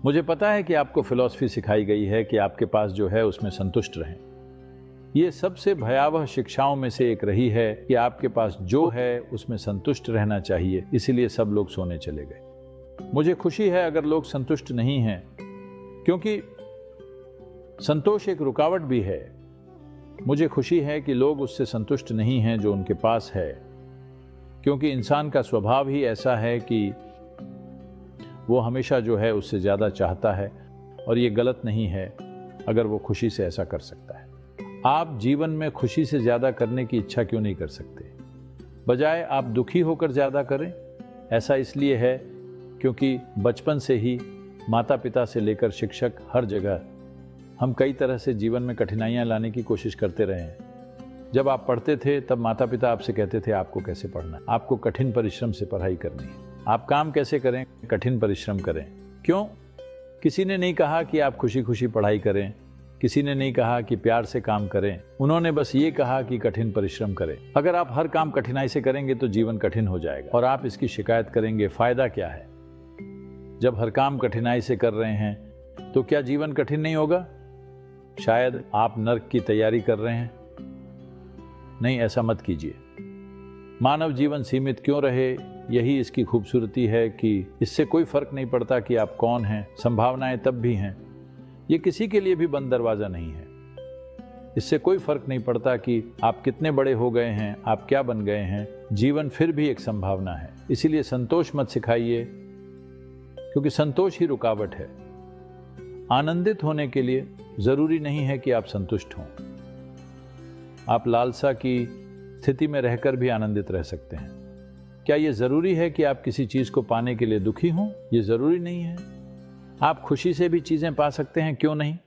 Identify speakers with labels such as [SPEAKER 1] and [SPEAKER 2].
[SPEAKER 1] मुझे पता है कि आपको फिलॉसफी सिखाई गई है कि आपके पास जो है उसमें संतुष्ट रहें। ये सबसे भयावह शिक्षाओं में से एक रही है कि आपके पास जो है उसमें संतुष्ट रहना चाहिए, इसीलिए सब लोग सोने चले गए। मुझे खुशी है अगर लोग संतुष्ट नहीं हैं, क्योंकि संतोष एक रुकावट भी है। मुझे खुशी है कि लोग उससे संतुष्ट नहीं हैं जो उनके पास है, क्योंकि इंसान का स्वभाव ही ऐसा है कि वो हमेशा जो है उससे ज़्यादा चाहता है, और ये गलत नहीं है अगर वो खुशी से ऐसा कर सकता है। आप जीवन में खुशी से ज़्यादा करने की इच्छा क्यों नहीं कर सकते? बजाय आप दुखी होकर ज़्यादा करें। ऐसा इसलिए है क्योंकि बचपन से ही माता पिता से लेकर शिक्षक हर जगह हम कई तरह से जीवन में कठिनाइयाँ लाने की कोशिश करते रहे हैं। जब आप पढ़ते थे तब माता पिता आपसे कहते थे आपको कैसे पढ़ना है, आपको कठिन परिश्रम से पढ़ाई करनी है, आप काम कैसे करें, कठिन परिश्रम करें। क्यों? किसी ने नहीं कहा कि आप खुशी खुशी पढ़ाई करें, किसी ने नहीं कहा कि प्यार से काम करें, उन्होंने बस ये कहा कि कठिन परिश्रम करें। अगर आप हर काम कठिनाई से करेंगे तो जीवन कठिन हो जाएगा और आप इसकी शिकायत करेंगे। फायदा क्या है? जब हर काम कठिनाई से कर रहे हैं तो क्या जीवन कठिन नहीं होगा? शायद आप नर्क की तैयारी कर रहे हैं। नहीं, ऐसा मत कीजिए। मानव जीवन सीमित क्यों रहे, यही इसकी खूबसूरती है कि इससे कोई फर्क नहीं पड़ता कि आप कौन हैं, संभावनाएं तब भी हैं। ये किसी के लिए भी बंद दरवाजा नहीं है। इससे कोई फर्क नहीं पड़ता कि आप कितने बड़े हो गए हैं, आप क्या बन गए हैं, जीवन फिर भी एक संभावना है। इसीलिए संतोष मत सिखाइए, क्योंकि संतोष ही रुकावट है। आनंदित होने के लिए जरूरी नहीं है कि आप संतुष्ट हों। आप लालसा की स्थिति में रहकर भी आनंदित रह सकते हैं। क्या यह जरूरी है कि आप किसी चीज को पाने के लिए दुखी हों? यह जरूरी नहीं है। आप खुशी से भी चीजें पा सकते हैं, क्यों नहीं?